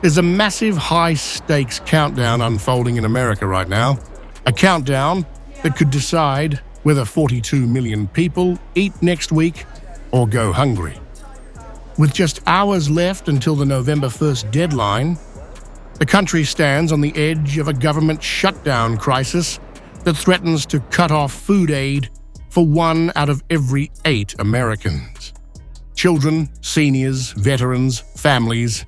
There's a massive high-stakes countdown unfolding in America right now. A countdown that could decide whether 42 million people eat next week or go hungry. With just hours left until the November 1st deadline, the country stands on the edge of a government shutdown crisis that threatens to cut off food aid for 1 out of every 8 Americans. Children, seniors, veterans, families,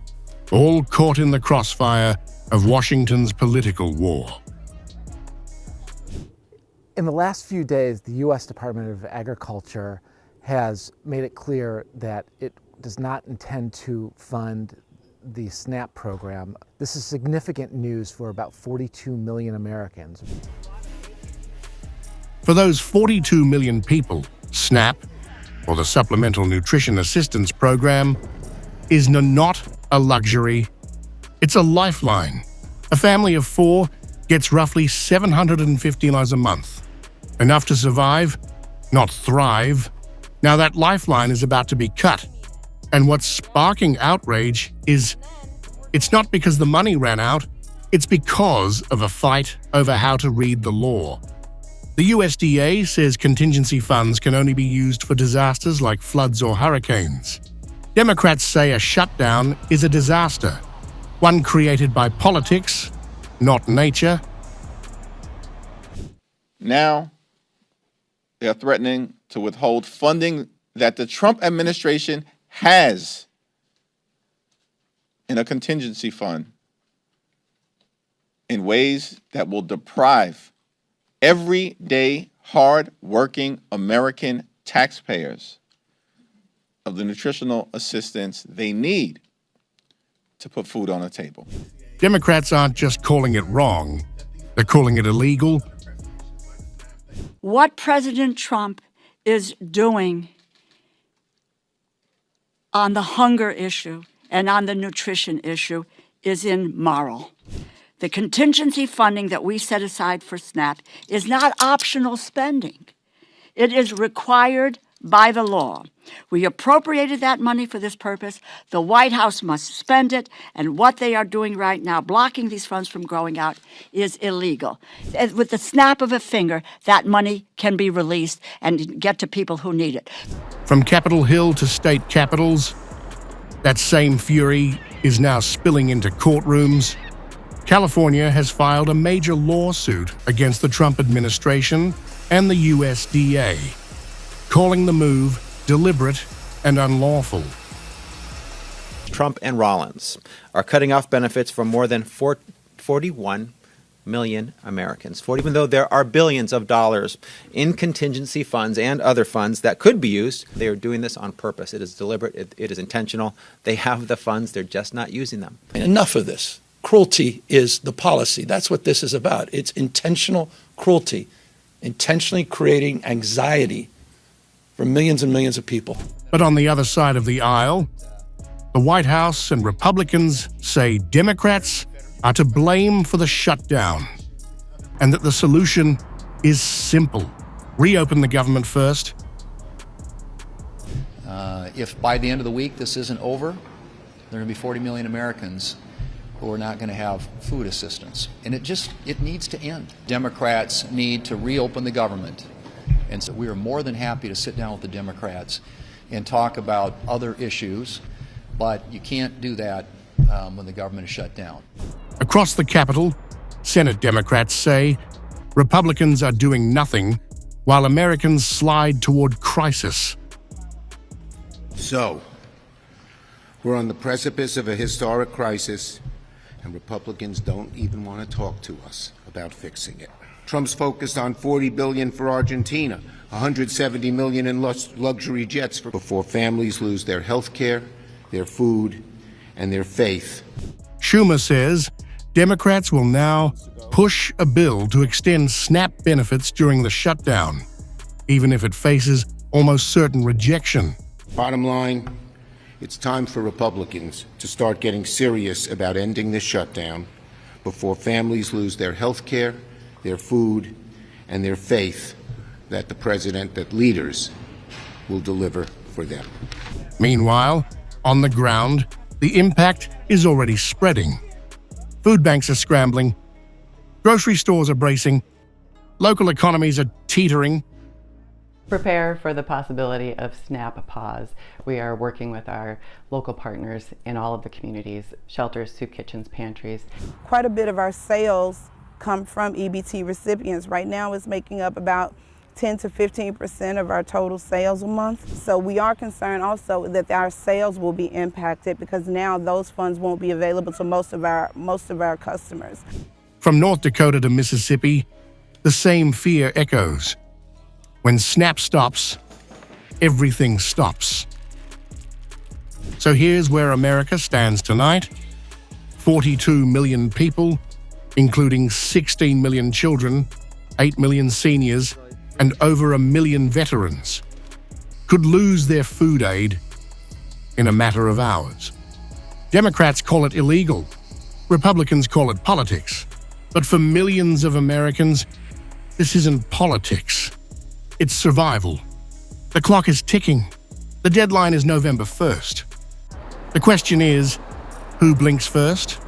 all caught in the crossfire of Washington's political war. In the last few days, the U.S. Department of Agriculture has made it clear that it does not intend to fund the SNAP program. This is significant news for about 42 million Americans. For those 42 million people, SNAP, or the Supplemental Nutrition Assistance Program, is not a luxury, it's a lifeline. A family of 4 gets roughly $750 a month. Enough to survive, not thrive. Now that lifeline is about to be cut. And what's sparking outrage is it's not because the money ran out, it's because of a fight over how to read the law. The USDA says contingency funds can only be used for disasters like floods or hurricanes. Democrats say a shutdown is a disaster, one created by politics, not nature. Now, they are threatening to withhold funding that the Trump administration has in a contingency fund in ways that will deprive everyday, hard-working American taxpayers of the nutritional assistance they need to put food on the table. Democrats aren't just calling it wrong, they're calling it illegal. What President Trump is doing on the hunger issue and on the nutrition issue is immoral. The contingency funding that we set aside for SNAP is not optional spending. It is required by the law. We appropriated that money for this purpose. The White House must spend it, and what they are doing right now, blocking these funds from going out, is illegal. With the snap of a finger, that money can be released and get to people who need it. From Capitol Hill to state capitals, that same fury is now spilling into courtrooms. California has filed a major lawsuit against the Trump administration and the USDA, calling the move deliberate and unlawful. Trump and Rollins are cutting off benefits from more than 41 million Americans. Even though there are billions of dollars in contingency funds and other funds that could be used, they are doing this on purpose. It is deliberate. It is intentional. They have the funds. They're just not using them. Enough of this. Cruelty is the policy. That's what this is about. It's intentional cruelty, intentionally creating anxiety for millions and millions of people. But on the other side of the aisle, the White House and Republicans say Democrats are to blame for the shutdown and that the solution is simple. Reopen the government first. If by the end of the week this isn't over, there are going to be 40 million Americans who are not going to have food assistance. And it needs to end. Democrats need to reopen the government. And so we are more than happy to sit down with the Democrats and talk about other issues, but you can't do that when the government is shut down. Across the Capitol, Senate Democrats say Republicans are doing nothing while Americans slide toward crisis. So, we're on the precipice of a historic crisis, and Republicans don't even want to talk to us about fixing it. Trump's focused on $40 billion for Argentina, $170 million in luxury jets before families lose their health care, their food, and their faith. Schumer says Democrats will now push a bill to extend SNAP benefits during the shutdown, even if it faces almost certain rejection. Bottom line, it's time for Republicans to start getting serious about ending this shutdown before families lose their health care, their food, and their faith that leaders will deliver for them. Meanwhile, on the ground, The impact is already spreading. Food banks are scrambling. Grocery stores are bracing. Local economies are teetering. Prepare for the possibility of SNAP pause. We are working with our local partners in all of the communities, shelters, soup kitchens, pantries. Quite a bit of our sales come from EBT recipients. Right now it's making up about 10 to 15% of our total sales a month. So we are concerned also that our sales will be impacted because now those funds won't be available to most of our customers. From North Dakota to Mississippi, the same fear echoes. When SNAP stops, everything stops. So here's where America stands tonight. 42 million people, including 16 million children, 8 million seniors, and over 1 million veterans, could lose their food aid in a matter of hours. Democrats call it illegal. Republicans call it politics. But for millions of Americans, this isn't politics. It's survival. The clock is ticking. The deadline is November 1st. The question is, who blinks first?